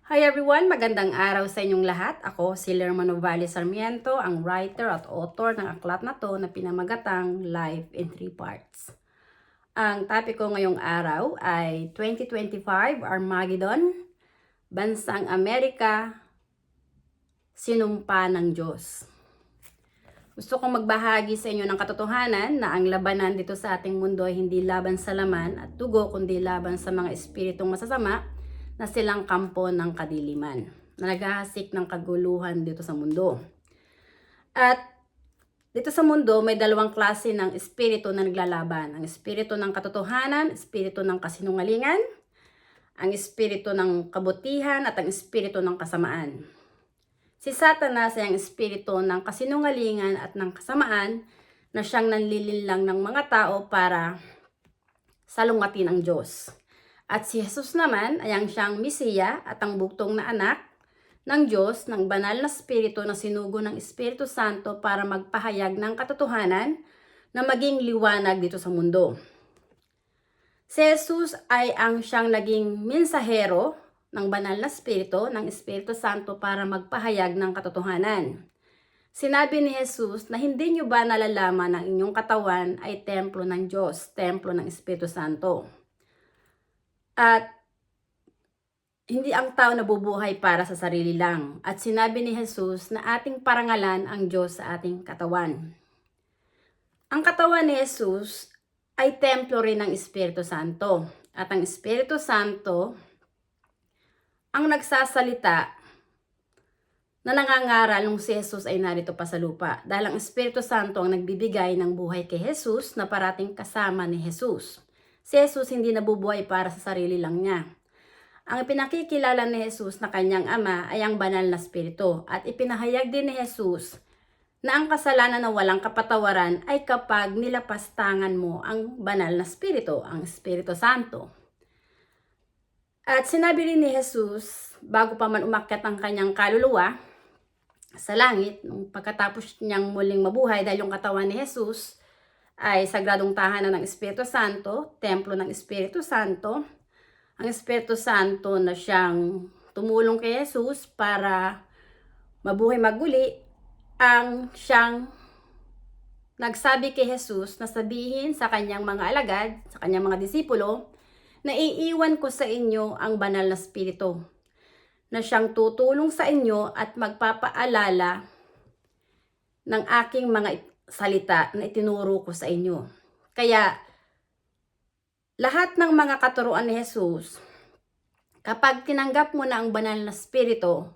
Hi everyone! Magandang araw sa inyong lahat. Ako si Lerma Novales Sarmiento, ang writer at author ng aklat na to na pinamagatang Life in 3 Parts. Ang topic ko ngayong araw ay 2025 Armageddon, Bansang Amerika, Sinumpa ng Diyos. Gusto kong magbahagi sa inyo ng katotohanan na ang labanan dito sa ating mundo ay hindi laban sa laman at dugo kundi laban sa mga espiritong masasama na silang kampo ng kadiliman na naghahasik ng kaguluhan dito sa mundo. At dito sa mundo may dalawang klase ng espiritu na naglalaban. Ang espiritu ng katotohanan, espiritu ng kasinungalingan, ang espiritu ng kabutihan at ang espiritu ng kasamaan. Si Satanas ay ang espiritu ng kasinungalingan at ng kasamaan na siyang nanlilinlang ng mga tao para salungatin ang Diyos. At si Jesus naman ay ang siyang Mesiya at ang buktong na anak ng Diyos ng banal na espiritu na sinugo ng Espiritu Santo para magpahayag ng katotohanan na maging liwanag dito sa mundo. Si Jesus ay ang siyang naging mensahero ng banal na espiritu ng Espiritu Santo para magpahayag ng katotohanan. Sinabi ni Jesus na hindi niyo ba nalalaman na ang inyong katawan ay templo ng Diyos, templo ng Espiritu Santo. At hindi ang tao nabubuhay para sa sarili lang. At sinabi ni Jesus na ating parangalan ang Diyos sa ating katawan. Ang katawan ni Jesus ay templo rin ng Espiritu Santo. At ang Espiritu Santo ang nagsasalita na nangangaral nung si Jesus ay narito pa sa lupa. Dahil ang Espiritu Santo ang nagbibigay ng buhay kay Jesus na parating kasama ni Jesus. Si Jesus hindi nabubuhay para sa sarili lang niya. Ang pinakikilala ni Jesus na kanyang ama ay ang banal na espiritu at ipinahayag din ni Jesus na ang kasalanan na walang kapatawaran ay kapag nilapastangan mo ang banal na espiritu, ang Espiritu Santo. At sinabi rin ni Jesus, bago pa man umakyat ang kanyang kaluluwa sa langit, nung pagkatapos niyang muling mabuhay dahil yung katawan ni Jesus ay sagradong tahanan ng Espiritu Santo, templo ng Espiritu Santo. Ang Espiritu Santo na siyang tumulong kay Jesus para mabuhay maguli, ang siyang nagsabi kay Jesus na sabihin sa kanyang mga alagad, sa kanyang mga disipulo, na iiwan ko sa inyo ang banal na Espiritu, na siyang tutulong sa inyo at magpapaalala ng aking mga salita na itinuro ko sa inyo. Kaya, lahat ng mga katuruan ni Jesus, kapag tinanggap mo na ang banal na espiritu,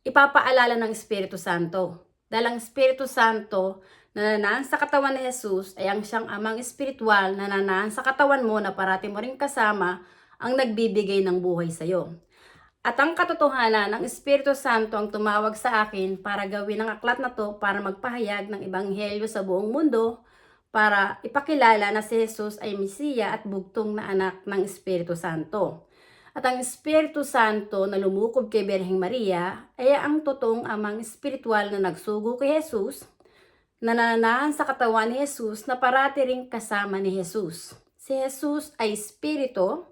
ipapaalala ng Espiritu Santo. Dahil ang Espiritu Santo na nanaan sa katawan ni Jesus ay ang siyang amang espiritual na nanaan sa katawan mo na parati mo rin kasama ang nagbibigay ng buhay sa iyo. At ang katotohanan, ng Espiritu Santo ang tumawag sa akin para gawin ang aklat na to para magpahayag ng ebanghelyo sa buong mundo para ipakilala na si Jesus ay Mesiya at bugtong na anak ng Espiritu Santo. At ang Espiritu Santo na lumukob kay Birheng Maria ay ang totoong amang espiritual na nagsugo kay Jesus, na nananahan sa katawan ni Jesus na parati ring kasama ni Jesus. Si Jesus ay Espiritu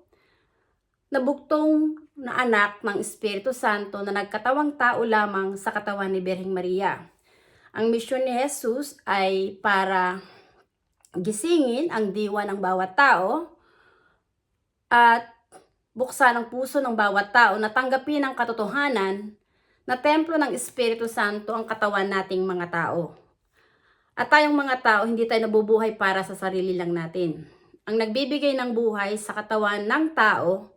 na bugtong na anak ng Espiritu Santo na nagkatawang tao lamang sa katawan ni Birheng Maria. Ang misyon ni Jesus ay para gisingin ang diwa ng bawat tao at buksan ang puso ng bawat tao na tanggapin ang katotohanan na templo ng Espiritu Santo ang katawan nating mga tao. At tayong mga tao, hindi tayo nabubuhay para sa sarili lang natin. Ang nagbibigay ng buhay sa katawan ng tao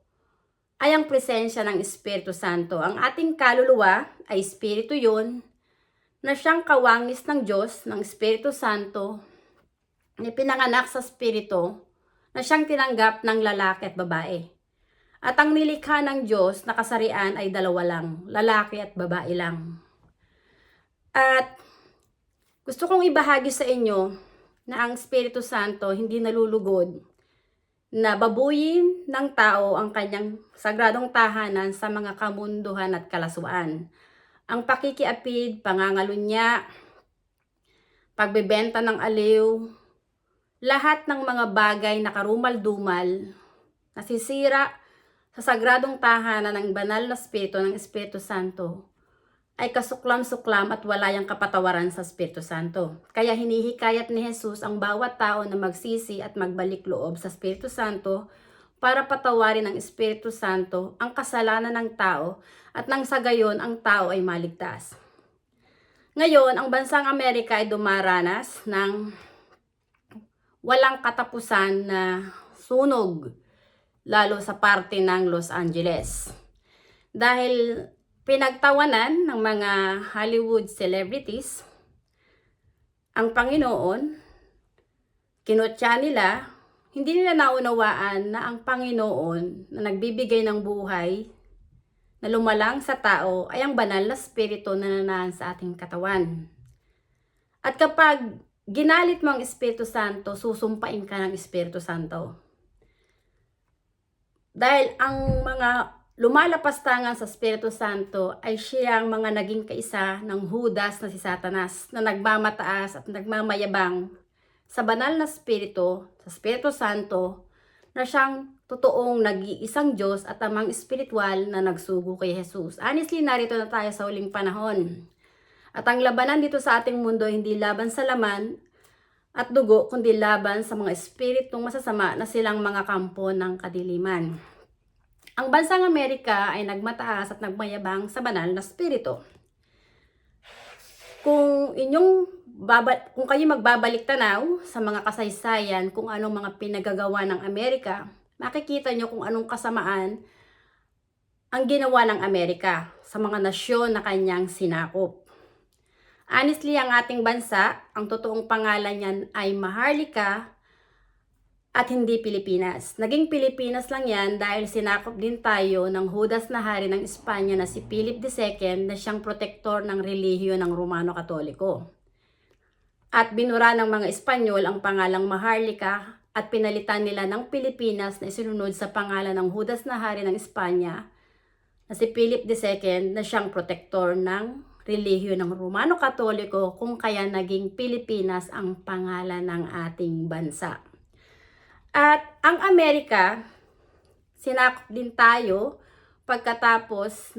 ay ang presensya ng Espiritu Santo. Ang ating kaluluwa ay Espiritu yun, na siyang kawangis ng Diyos, ng Espiritu Santo, na pinanganak sa Espiritu, na siyang tinanggap ng lalaki at babae. At ang nilikha ng Diyos na kasarian ay dalawa lang, lalaki at babae lang. At gusto kong ibahagi sa inyo na ang Espiritu Santo hindi nalulugod na babuyin ng tao ang kanyang sagradong tahanan sa mga kamunduhan at kalaswaan. Ang pakikiapid, pangangalunya, pagbebenta ng aliw, lahat ng mga bagay na karumal-dumal, nasisira sa sagradong tahanan ng banal na Espiritu ng Espiritu Santo ay kasuklam-suklam at wala yang kapatawaran sa Espiritu Santo. Kaya hinihikayat ni Jesus ang bawat tao na magsisi at magbalik loob sa Espiritu Santo para patawarin ng Espiritu Santo ang kasalanan ng tao at nang sa gayon ang tao ay maligtas. Ngayon, ang bansang Amerika ay dumaranas ng walang katapusan na sunog, lalo sa parte ng Los Angeles. Dahil pinagtawanan ng mga Hollywood celebrities ang Panginoon, kinutya nila, hindi nila naunawaan na ang Panginoon na nagbibigay ng buhay na lumalang sa tao ay ang banal na Espiritu na nananahan sa ating katawan. At kapag ginalit mo ang Espiritu Santo, susumpain ka ng Espiritu Santo. Dahil ang mga lumalapastangan sa Espiritu Santo ay siyang mga naging kaisa ng Judas na si Satanas na nagmamataas at nagmamayabang sa banal na Espiritu, sa Espiritu Santo, na siyang totoong nag-iisang Diyos at amang espiritual na nagsugo kay Jesus. Honestly, narito na tayo sa huling panahon. At ang labanan dito sa ating mundo hindi laban sa laman at dugo, kundi laban sa mga espiritong masasama na silang mga kampo ng kadiliman. Ang bansang Amerika ay nagmataas at nagmayabang sa banal na Espiritu. Kung kayo magbabalik tanaw sa mga kasaysayan kung anong mga pinagagawa ng Amerika, makikita nyo kung anong kasamaan ang ginawa ng Amerika sa mga nasyon na kanyang sinakop. Honestly, ang ating bansa, ang totoong pangalan niyan ay Maharlika at hindi Pilipinas. Naging Pilipinas lang yan dahil sinakop din tayo ng Judas na hari ng Espanya na si Philip II na siyang protektor ng relihiyon ng Romano Katoliko. At binura ng mga Espanyol ang pangalang Maharlika at pinalitan nila ng Pilipinas na isinunod sa pangalan ng Judas na hari ng Espanya na si Philip II na siyang protektor ng relihiyon ng Romano Katoliko, kung kaya naging Pilipinas ang pangalan ng ating bansa. At ang Amerika, sinakop din tayo pagkatapos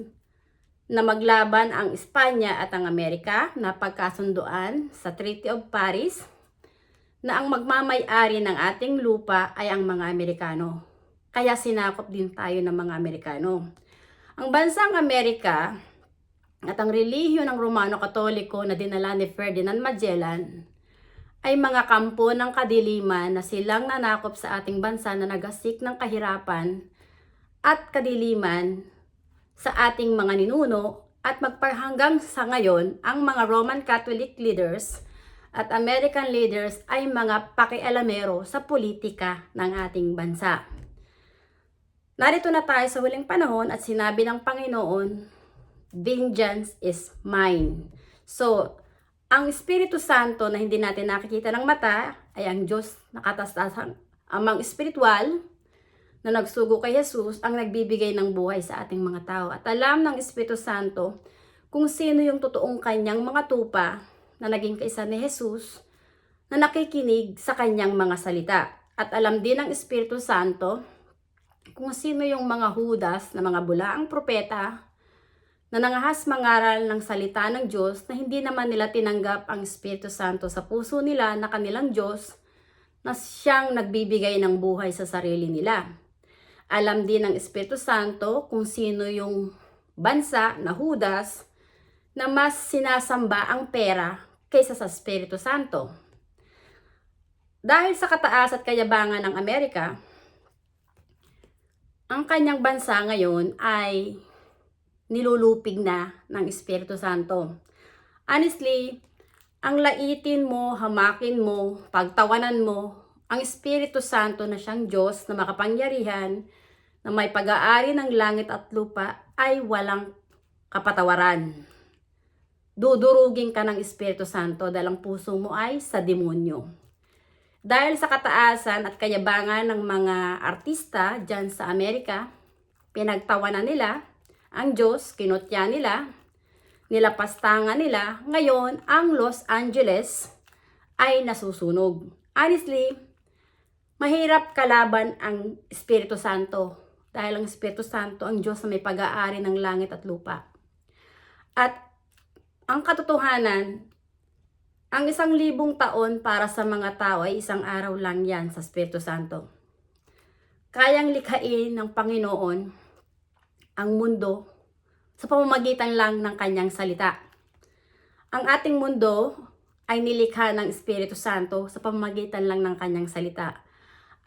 na maglaban ang Espanya at ang Amerika na pagkasunduan sa Treaty of Paris na ang magmamay-ari ng ating lupa ay ang mga Amerikano. Kaya sinakop din tayo ng mga Amerikano. Ang bansang Amerika at ang relihiyon ng Romano Katoliko na dinala ni Ferdinand Magellan ay mga kampo ng kadiliman na silang nanakop sa ating bansa na nagasik ng kahirapan at kadiliman sa ating mga ninuno, at hanggang sa ngayon ang mga Roman Catholic leaders at American leaders ay mga pakialamero sa politika ng ating bansa. Narito na tayo sa huling panahon at sinabi ng Panginoon, vengeance is mine. So, ang Espiritu Santo na hindi natin nakikita ng mata ay ang Diyos na katas-tasang amang espiritual na nagsugo kay Jesus ang nagbibigay ng buhay sa ating mga tao. At alam ng Espiritu Santo kung sino yung totoong kanyang mga tupa na naging kaisa ni Jesus na nakikinig sa kanyang mga salita. At alam din ng Espiritu Santo kung sino yung mga Judas na mga bulaang propeta na nangahas mangaral ng salita ng Diyos na hindi naman nila tinanggap ang Espiritu Santo sa puso nila na kanilang Diyos na siyang nagbibigay ng buhay sa sarili nila. Alam din ng Espiritu Santo kung sino yung bansa na Judas na mas sinasamba ang pera kaysa sa Espiritu Santo. Dahil sa kataas at kayabangan ng Amerika, ang kanyang bansa ngayon ay nilulupig na ng Espiritu Santo. Honestly, ang laitin mo, hamakin mo, pagtawanan mo, ang Espiritu Santo na siyang Diyos na makapangyarihan, na may pag-aari ng langit at lupa, ay walang kapatawaran. Dudurugin ka ng Espiritu Santo dahil ang puso mo ay sa demonyo. Dahil sa kataasan at kayabangan ng mga artista dyan sa Amerika, pinagtawanan nila ang Diyos, kinutya nila, nilapastangan nila. Ngayon, ang Los Angeles ay nasusunog. Honestly, mahirap kalaban ang Espiritu Santo dahil ang Espiritu Santo ang Diyos na may pag-aari ng langit at lupa. At ang katotohanan, ang 1,000 taon para sa mga tao ay isang araw lang yan sa Espiritu Santo. Kayang likhain ng Panginoon ang mundo sa pamamagitan lang ng kanyang salita. Ang ating mundo ay nilikha ng Espiritu Santo sa pamamagitan lang ng kanyang salita.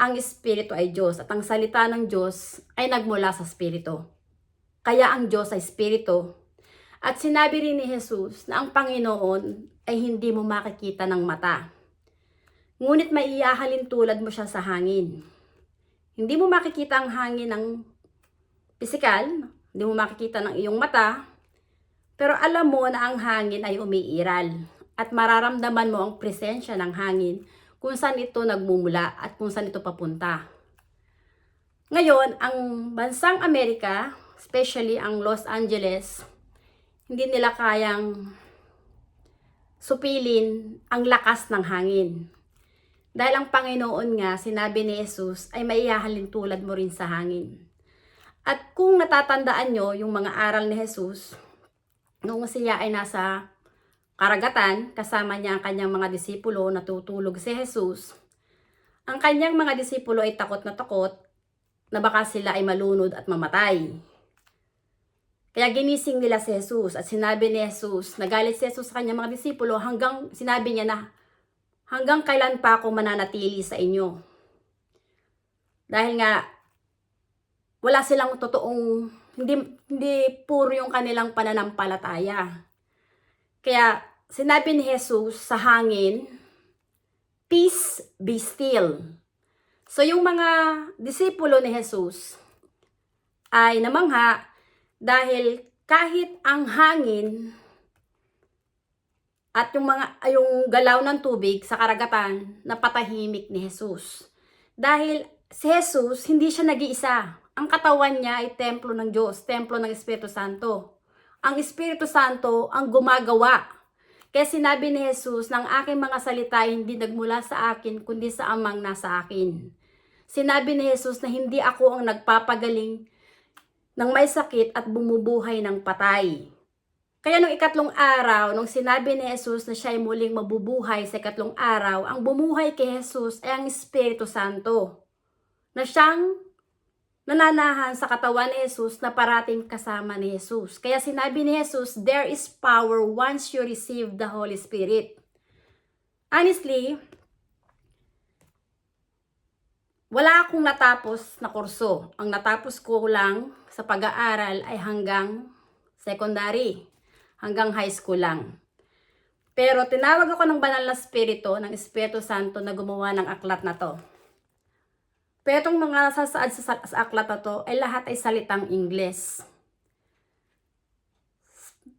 Ang Espiritu ay Diyos at ang salita ng Diyos ay nagmula sa Espiritu. Kaya ang Diyos ay Espiritu. At sinabi rin ni Jesus na ang Panginoon ay hindi mo makikita ng mata. Ngunit may iyahalin tulad mo siya sa hangin. Hindi mo makikita ang hangin ng pisikal, hindi mo makikita ng iyong mata, pero alam mo na ang hangin ay umiiral at mararamdaman mo ang presensya ng hangin kung saan ito nagmumula at kung saan ito papunta. Ngayon, ang bansang Amerika, especially ang Los Angeles, hindi nila kayang supilin ang lakas ng hangin. Dahil ang Panginoon nga, sinabi ni Jesus, ay maihahalin tulad mo rin sa hangin. At kung natatandaan nyo yung mga aral ni Jesus, noong siya ay nasa karagatan, kasama niya ang kanyang mga disipulo, natutulog si Jesus. Ang kanyang mga disipulo ay takot na baka sila ay malunod at mamatay. Kaya ginising nila si Jesus at sinabi ni Jesus, nagalit si Jesus sa kanyang mga disipulo sinabi niya na, hanggang kailan pa ako mananatili sa inyo? Dahil nga, wala silang totoong, hindi puro yung kanilang pananampalataya. Kaya, sinabi ni Jesus sa hangin, peace, be still. So, yung mga disipulo ni Jesus ay namangha dahil kahit ang hangin at yung galaw ng tubig sa karagatan, napatahimik ni Jesus. Dahil si Jesus, hindi siya nag-iisa. Ang katawan niya ay templo ng Diyos, templo ng Espiritu Santo. Ang Espiritu Santo ang gumagawa. Kaya sinabi ni Jesus, ng aking mga salita hindi nagmula sa akin, kundi sa amang nasa akin. Sinabi ni Jesus na hindi ako ang nagpapagaling ng may sakit at bumubuhay ng patay. Kaya nung 3 araw, nung sinabi ni Jesus na siya ay muling mabubuhay sa 3 araw, ang bumuhay kay Jesus ay ang Espiritu Santo, na siyang nananahan sa katawan ni Jesus na parating kasama ni Jesus. Kaya sinabi ni Jesus, there is power once you receive the Holy Spirit. Honestly, wala akong natapos na kurso. Ang natapos ko lang sa pag-aaral ay hanggang secondary, hanggang high school lang. Pero tinawag ako ng banal na Espiritu, ng Espiritu Santo na gumawa ng aklat na to. Pero itong mga nasasaad sa aklat na to ay lahat ay salitang Ingles.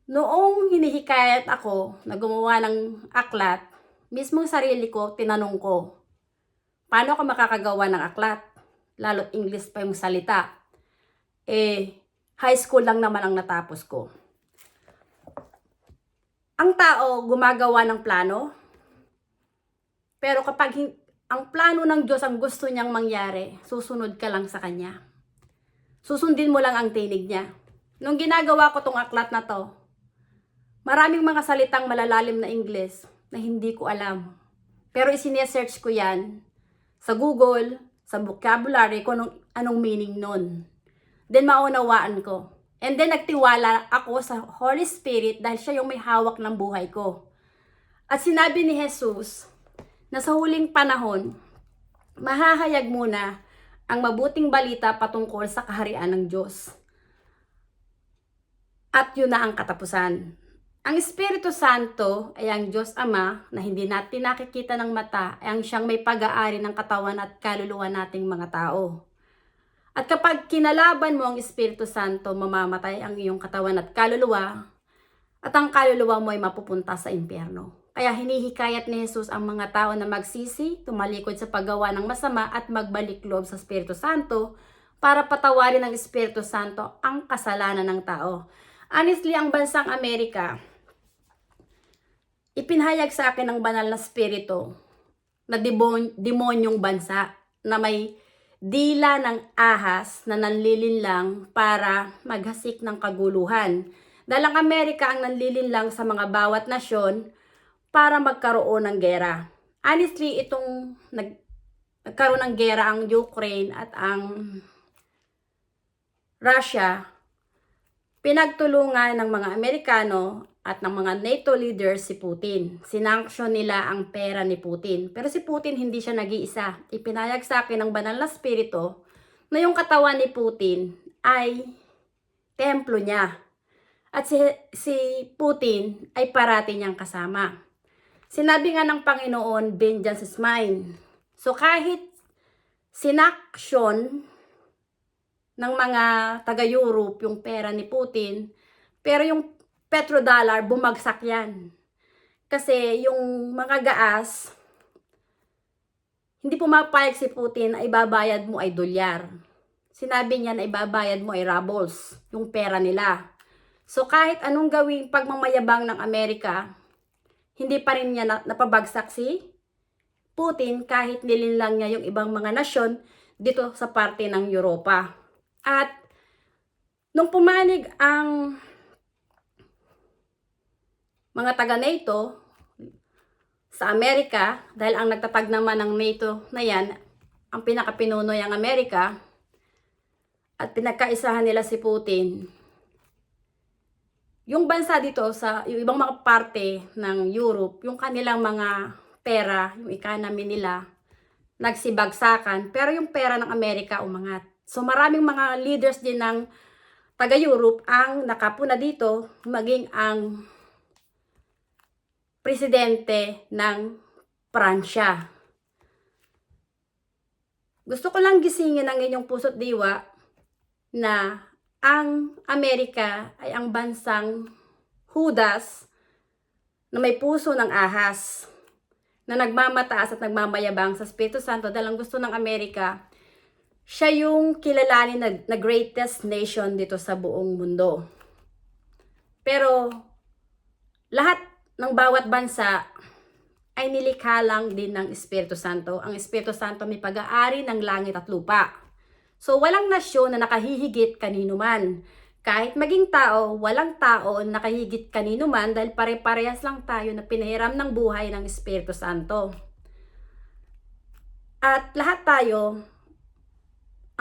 Noong hinihikayat ako na gumawa ng aklat, mismong sarili ko, tinanong ko, paano ako makakagawa ng aklat? Lalo't English pa yung salita. High school lang naman ang natapos ko. Ang tao gumagawa ng plano, pero kapag ang plano ng Diyos ang gusto niyang mangyari, susunod ka lang sa Kanya. Susundin mo lang ang tinig niya. Nung ginagawa ko tong aklat na to, maraming mga salitang malalalim na English na hindi ko alam. Pero isinesearch ko yan sa Google, sa vocabulary, kung anong meaning nun. Then maunawaan ko. And then nagtiwala ako sa Holy Spirit dahil siya yung may hawak ng buhay ko. At sinabi ni Jesus na sa huling panahon, mahahayag muna ang mabuting balita patungkol sa kaharian ng Diyos. At yun na ang katapusan. Ang Espiritu Santo ay ang Diyos Ama na hindi natin nakikita ng mata, ay ang siyang may pag-aari ng katawan at kaluluwa nating mga tao. At kapag kinalaban mo ang Espiritu Santo, mamamatay ang iyong katawan at kaluluwa, at ang kaluluwa mo ay mapupunta sa impyerno. Kaya hinihikayat ni Jesus ang mga tao na magsisi, tumalikod sa paggawa ng masama at magbalik loob sa Espiritu Santo para patawarin ng Espiritu Santo ang kasalanan ng tao. Honestly, ang bansang Amerika, ipinahayag sa akin ng banal na Espiritu na demonyong bansa na may dila ng ahas na nanlilinlang para maghasik ng kaguluhan. Dahil ang Amerika ang nanlilinlang sa mga bawat nasyon para magkaroon ng gera. Honestly, itong nagkaroon ng gera ang Ukraine at ang Russia, pinagtulungan ng mga Amerikano at ng mga NATO leaders si Putin. Sinanksyon nila ang pera ni Putin. Pero si Putin hindi siya nag-iisa. Ipinayag sa akin ng banal na spirito na yung katawan ni Putin ay templo niya. At si Putin ay parati niyang kasama. Sinabi nga ng Panginoon, vengeance is mine. So kahit sinaksyon ng mga taga-Europe yung pera ni Putin, pero yung petrodollar, bumagsak yan. Kasi yung mga gaas, hindi pumapayag si Putin na ibabayad mo ay dolyar. Sinabi niya na ibabayad mo ay rubles, yung pera nila. So kahit anong gawing pagmamayabang ng Amerika, hindi pa rin niya napabagsak si Putin kahit nilinlang niya yung ibang mga nasyon dito sa parte ng Europa. At nung pumanig ang mga taga-NATO sa Amerika, dahil ang nagtatag naman ng NATO na yan, ang pinakapinuno yung Amerika, at pinagkaisahan nila si Putin, yung bansa dito sa yung ibang mga parte ng Europe, yung kanilang mga pera, yung economy nila, nagsibagsakan, pero yung pera ng Amerika umangat. So maraming mga leaders din ng taga-Europe ang nakapuna dito, maging ang presidente ng Pransya. Gusto ko lang gisingin ang inyong puso't diwa na ang Amerika ay ang bansang Judas na may puso ng ahas, na nagmamataas at nagmamayabang sa Espiritu Santo dahil ang gusto ng Amerika, siya yung kilalanin na greatest nation dito sa buong mundo. Pero lahat ng bawat bansa ay nilikha lang din ng Espiritu Santo. Ang Espiritu Santo may pag-aari ng langit at lupa. So walang nasyon na nakahihigit kanino man. Kahit maging tao, walang tao na nakahigit kanino man dahil pare-parehas lang tayo na pinahiram ng buhay ng Espiritu Santo. At lahat tayo,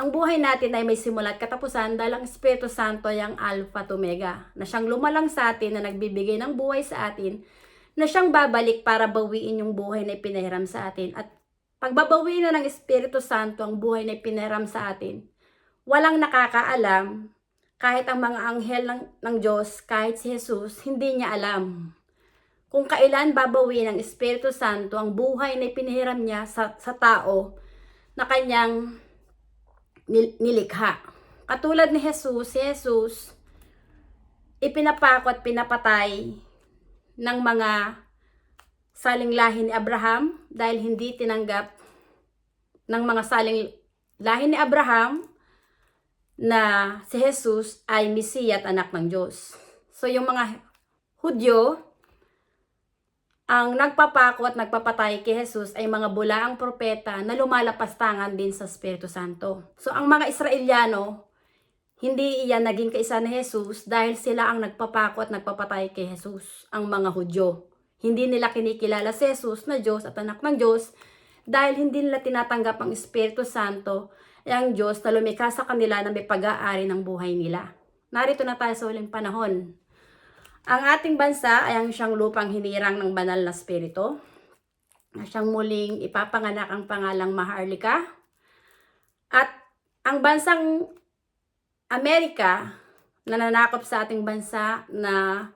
ang buhay natin ay may simula at katapusan dahil ang Espiritu Santo ay ang Alpha at Omega, na siyang lumalang sa atin, na nagbibigay ng buhay sa atin, na siyang babalik para bawiin yung buhay na ipinahiram sa atin. At pagbabawiin na ng Espiritu Santo ang buhay na ipinahiram sa atin, walang nakakaalam, kahit ang mga anghel ng Diyos, kahit si Jesus, hindi niya alam kung kailan babawiin ng Espiritu Santo ang buhay na ipinahiram niya sa tao na kanyang nilikha. Katulad ni Jesus, si Jesus ipinapako at pinapatay ng mga saling lahi ni Abraham dahil hindi tinanggap ng mga saling lahi ni Abraham na si Jesus ay Mesiya at anak ng Diyos. So yung mga Hudyo, ang nagpapako at nagpapatay kay Jesus ay mga bulaang propeta na lumalapastangan din sa Espiritu Santo. So ang mga Israelyano, hindi iyan naging kaisa ni Jesus dahil sila ang nagpapako at nagpapatay kay Jesus, ang mga Hudyo. Hindi nila kinikilala si Jesus na Diyos at anak ng Diyos dahil hindi nila tinatanggap ang Espiritu Santo, ang Diyos na lumikha sa kanila na may pag-aari ng buhay nila. Narito na tayo sa huling panahon. Ang ating bansa ay ang siyang lupang hinirang ng banal na spirito, na siyang muling ipapanganak ang pangalang Maharlika. At ang bansang Amerika, nananakop sa ating bansa na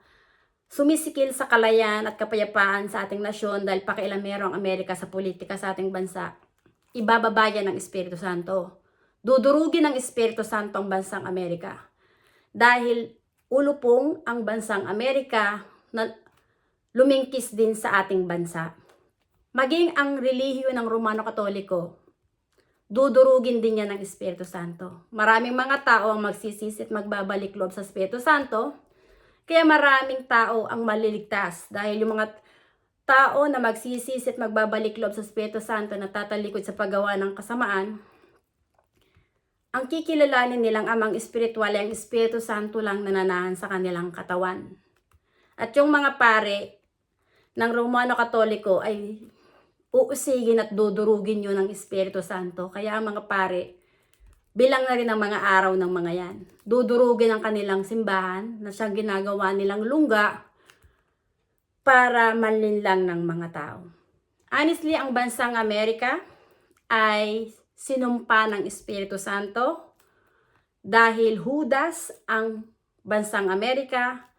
sumisikil sa kalayan at kapayapaan sa ating nasyon dahil pakialamero ang Amerika sa politika sa ating bansa, ibababayan ng Espiritu Santo. Dudurugin ng Espiritu Santo ang bansang Amerika. Dahil ulupong ang bansang Amerika na lumingkis din sa ating bansa. Maging ang relihiyon ng Romano Katoliko, dudurugin din yan ng Espiritu Santo. Maraming mga tao ang magsisisi at magbabalik loob sa Espiritu Santo, kaya maraming tao ang maliligtas dahil yung mga tao na magsisisi at magbabalik loob sa Espiritu Santo na tatalikod sa paggawa ng kasamaan, ang kikilalanin nilang amang espiritual ay ang Espiritu Santo lang nananahan sa kanilang katawan. At yung mga pare ng Romano Katoliko ay uusigin at dudurugin yun ng Espiritu Santo. Kaya ang mga pare, bilang na rin ang mga araw ng mga yan. Dudurugin ang kanilang simbahan na siyang ginagawa nilang lungga para manlinlang ng mga tao. Honestly, ang bansang Amerika ay sinumpa ng Espiritu Santo dahil Judas ang bansang Amerika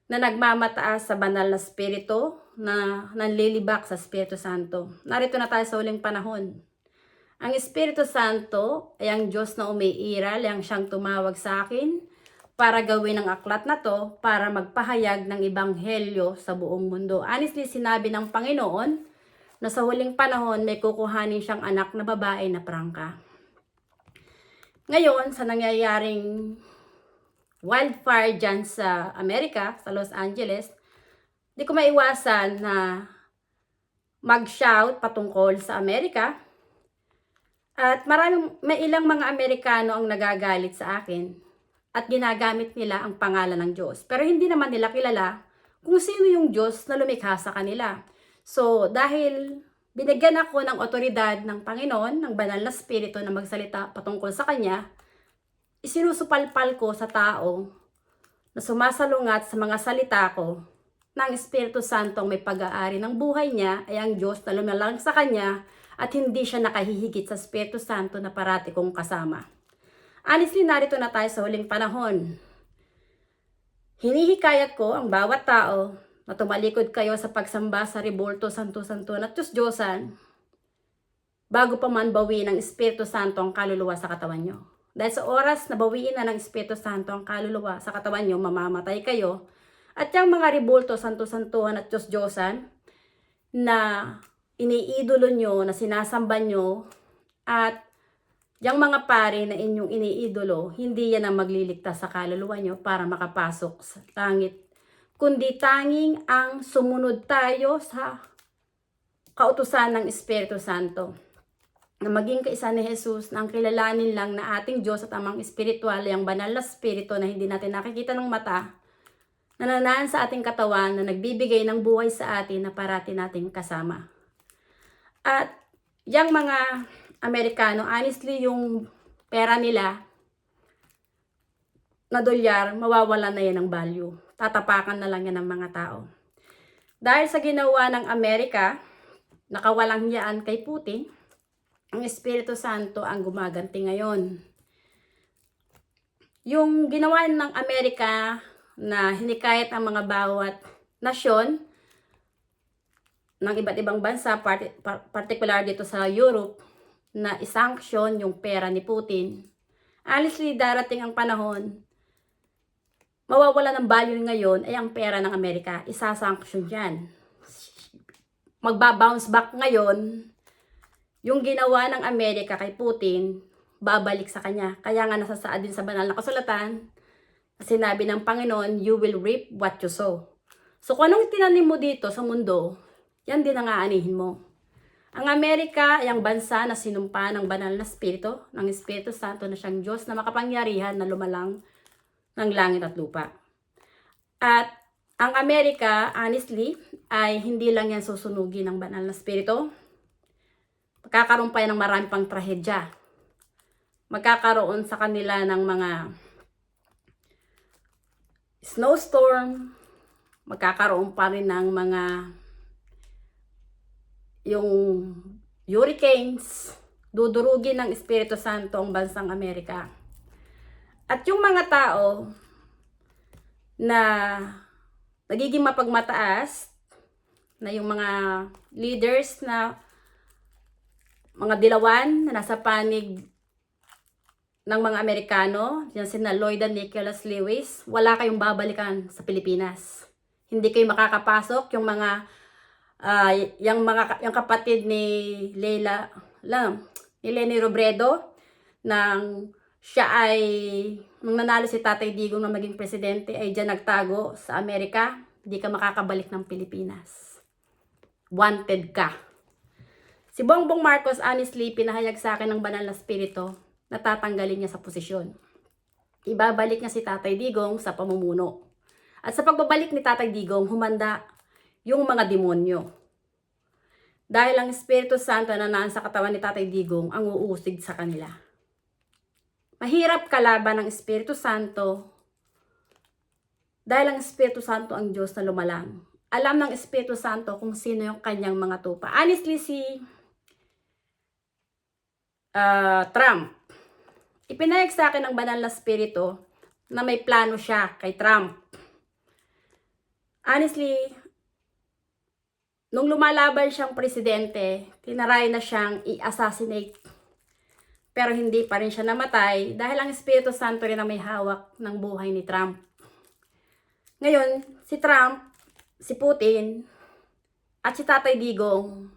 na nagmamataas sa banal na spirito na nanlilibak sa Espiritu Santo. Narito na tayo sa huling panahon. Ang Espiritu Santo ay ang Diyos na umiiral, ang siyang tumawag sa akin para gawin ang aklat na to para magpahayag ng ebanghelyo sa buong mundo. Honestly, sinabi ng Panginoon na sa huling panahon may kukuhanin siyang anak na babae na prangka. Ngayon, sa nangyayaring wildfire dyan sa Amerika, sa Los Angeles, di ko maiwasan na mag-shout patungkol sa Amerika. At may ilang mga Amerikano ang nagagalit sa akin at ginagamit nila ang pangalan ng Diyos. Pero hindi naman nila kilala kung sino yung Diyos na lumikha sa kanila. So, dahil binigyan ako ng otoridad ng Panginoon, ng banal na spirito na magsalita patungkol sa Kanya, isinusupalpal ko sa tao na sumasalungat sa mga salita ko ng Espiritu Santo ang may pag-aari ng buhay niya ay ang Diyos na lumalang sa Kanya at hindi siya nakahihigit sa Espiritu Santo na parati kong kasama. Honestly, narito na tayo sa huling panahon. Hinihikayat ko ang bawat tao na tumalikod kayo sa pagsamba sa Rebulto, Santo-Santo at Diyos-Diyosan bago pa man bawiin ng Espiritu Santo ang kaluluwa sa katawan nyo. Dahil sa oras na bawiin na ng Espiritu Santo ang kaluluwa sa katawan nyo, mamamatay kayo. At yung mga Rebulto, Santo-Santuhan at Diyos-Diyosan na iniidolo nyo, na sinasamba nyo, at yung mga pare na inyong iniidolo, hindi yan ang magliligtas sa kaluluwa nyo para makapasok sa langit. Kundi tanging ang sumunod tayo sa kautusan ng Espiritu Santo. Na maging kaisa ni Jesus na ang kilalanin lang na ating Diyos at amang espiritual, yung banal na spirito na hindi natin nakikita ng mata, na nananahan sa ating katawan, na nagbibigay ng buhay sa atin na parati nating kasama. At yung mga Amerikano, honestly, yung pera nila na dolyar, mawawala na yan ng value. Tatapakan na lang yan ng mga tao. Dahil sa ginawa ng Amerika, nakawalang hiyaan kay Putin, ang Espiritu Santo ang gumaganti ngayon. Yung ginawa ng Amerika na hinikayat ang mga bawat nasyon ng iba't ibang bansa, particular dito sa Europe, na isanksyon yung pera ni Putin. Honestly, darating ang panahon, mawawala ng value ngayon ay ang pera ng Amerika. Isasanksyon yan. Magbabounce back ngayon, yung ginawa ng Amerika kay Putin, babalik sa kanya. Kaya nga nasasaad din sa banal na kasulatan, sinabi ng Panginoon, you will reap what you sow. So kung anong tinanim mo dito sa mundo, yan din ang aanihin mo. Ang Amerika ay ang bansa na sinumpa ng banal na spirito, ng Espiritu Santo na siyang Diyos na makapangyarihan na lumalang ng langit at lupa. At ang Amerika, honestly, ay hindi lang yan susunugin ng banal na spirito. Magkakaroon pa yan ng marami pang trahedya. Magkakaroon sa kanila ng mga snowstorm. Magkakaroon pa rin ng mga yung hurricanes. Dudurugin ng Espiritu Santo ang bansang Amerika. At yung mga tao na nagiging mapagmataas, na yung mga leaders na mga dilawan na nasa panig ng mga Amerikano, yan sina Lloyd and Nicholas Lewis, wala kayong babalikan sa Pilipinas. Hindi kayo makakapasok. Yung mga yung kapatid ni Leni Robredo, nang siya ay nung nanalo si Tatay Digong na maging presidente, ay diyan nagtago sa Amerika. Hindi ka makakabalik ng Pilipinas. Wanted ka. Si Bongbong Marcos, honestly, pinahayag sa akin ng banal na spirito natatanggalin niya sa posisyon. Ibabalik niya si Tatay Digong sa pamumuno. At sa pagbabalik ni Tatay Digong, humanda yung mga demonyo. Dahil ang Espiritu Santo na nasa katawan ni Tatay Digong ang uusig sa kanila. Mahirap kalaban ng Espiritu Santo dahil ang Espiritu Santo ang Diyos na lumalang. Alam ng Espiritu Santo kung sino yung kanyang mga tupa. Honestly, si Trump, ipinahayag sa akin ng banal na Espiritu na may plano siya kay Trump. Honestly, nung lumalaban siyang presidente, tinaray na siyang i-assassinate. Pero hindi pa rin siya namatay dahil ang Espiritu Santo rin ang may hawak ng buhay ni Trump. Ngayon, si Trump, si Putin, at si Tatay Digong,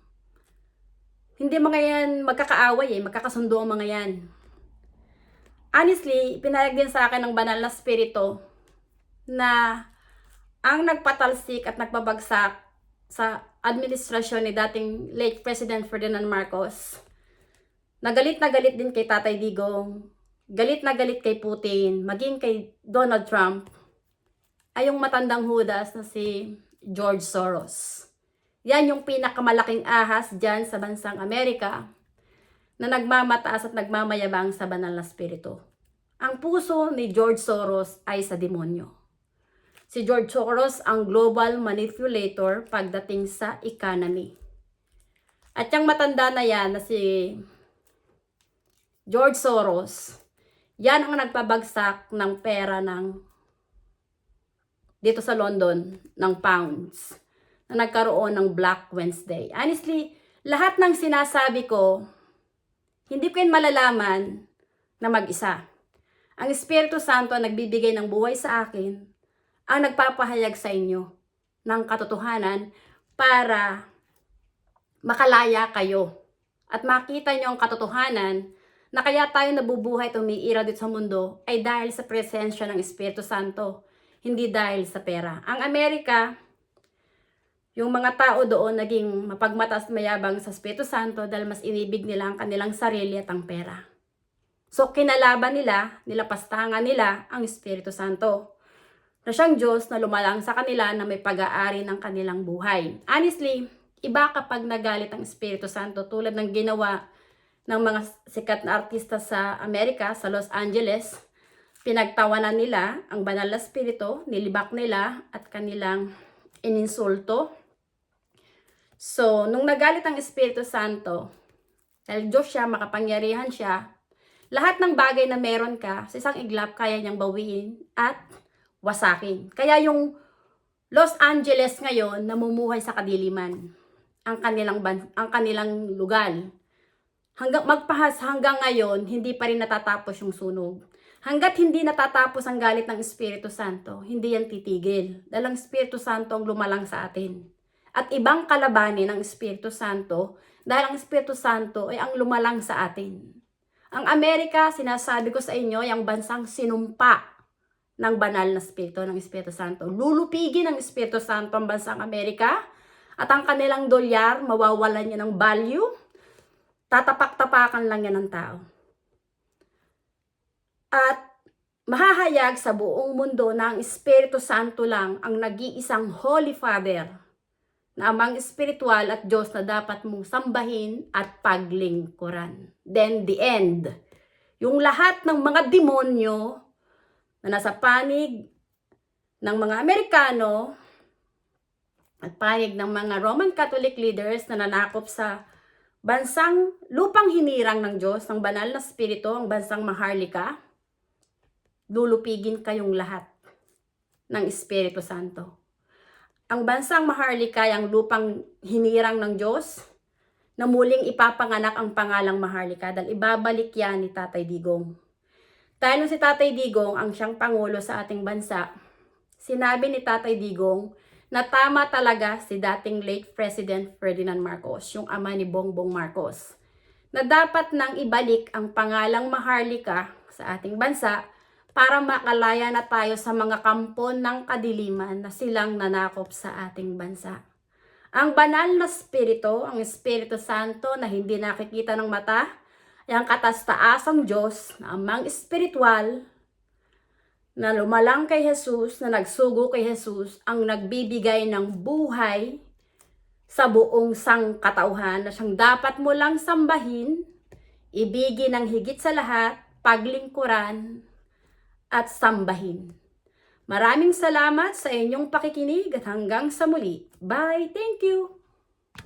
hindi mga yan magkakaaway magkakasundo ang mga yan. Honestly, pinayag din sa akin ng banal na Espiritu na ang nagpatalsik at nagpabagsak sa administrasyon ni dating late President Ferdinand Marcos, na galit din kay Tatay Digong, galit na galit kay Putin, maging kay Donald Trump, ay yung matandang Judas na si George Soros. Yan yung pinakamalaking ahas dyan sa bansang Amerika na nagmamataas at nagmamayabang sa banal na Espiritu. Ang puso ni George Soros ay sa demonyo. Si George Soros ang global manipulator pagdating sa economy. At yung matanda na yan na si George Soros, yan ang nagpabagsak ng pera dito sa London ng pounds na nagkaroon ng Black Wednesday. Honestly, lahat ng sinasabi ko, hindi ko yun malalaman na mag-isa. Ang Espiritu Santo ang nagbibigay ng buhay sa akin, ang nagpapahayag sa inyo ng katotohanan para makalaya kayo at makita nyo ang katotohanan na kaya tayo nabubuhay at umiiraw dito sa mundo ay dahil sa presensya ng Espiritu Santo, hindi dahil sa pera. Ang Amerika, yung mga tao doon naging mapagmatas mayabang sa Espiritu Santo dahil mas inibig nila ang kanilang sarili at ang pera. So kinalaban nila, nilapastangan nila ang Espiritu Santo na siyang Diyos na lumalang sa kanila na may pag-aari ng kanilang buhay. Honestly, iba kapag nagalit ang Espiritu Santo tulad ng ginawa ng mga sikat na artista sa Amerika, sa Los Angeles. Pinagtawanan nila ang banal na Espiritu, nilibak nila at kanilang ininsulto. So, nung nagalit ang Espiritu Santo, dahil Diyos siya, makapangyarihan siya, lahat ng bagay na meron ka, sa isang iglap, kaya niyang bawiin at wasakin. Kaya yung Los Angeles ngayon, namumuhay sa kadiliman. Ang kanilang lugar. Hanggang ngayon, hindi pa rin natatapos yung sunog. Hanggat hindi natatapos ang galit ng Espiritu Santo, hindi yan titigil. Dahil ang Espiritu Santo ang lumalang sa atin. At ibang kalabanin ng Espiritu Santo, dahil ang Espiritu Santo ay ang lumalang sa atin. Ang Amerika, sinasabi ko sa inyo, ay ang bansang sinumpa ng banal na Espiritu ng Espiritu Santo. Lulupigin ng Espiritu Santo ang bansang Amerika at ang kanilang dolyar, mawawalan niya ng value. Tatapak-tapakan lang yan ng tao. At mahahayag sa buong mundo na ang Espiritu Santo lang ang nag-iisang Holy Father na amang espiritual at Diyos na dapat mong sambahin at paglingkuran. Then the end. Yung lahat ng mga demonyo na nasa panig ng mga Amerikano at panig ng mga Roman Catholic leaders na nanakop sa bansang lupang hinirang ng Diyos, ng banal na Espiritu, ang bansang Maharlika, lulupigin kayong lahat ng Espiritu Santo. Ang bansang Maharlika ay ang lupang hinirang ng Diyos na muling ipapanganak ang pangalang Maharlika dahil ibabalik yan ni Tatay Digong. Dahil si Tatay Digong ang siyang pangulo sa ating bansa, sinabi ni Tatay Digong na tama talaga si dating late President Ferdinand Marcos, yung ama ni Bongbong Marcos, na dapat nang ibalik ang pangalang Maharlika sa ating bansa para makalaya na tayo sa mga kampo ng kadiliman na silang nanakop sa ating bansa. Ang banal na Espiritu, ang Espiritu Santo na hindi nakikita ng mata, ay ang kataas-taasang Diyos na amang espiritual na lumalang kay Jesus, na nagsugo kay Jesus, ang nagbibigay ng buhay sa buong sangkatauhan na siyang dapat mo lang sambahin, ibigin ng higit sa lahat, paglingkuran at sambahin. Maraming salamat sa inyong pakikinig at hanggang sa muli. Bye! Thank you!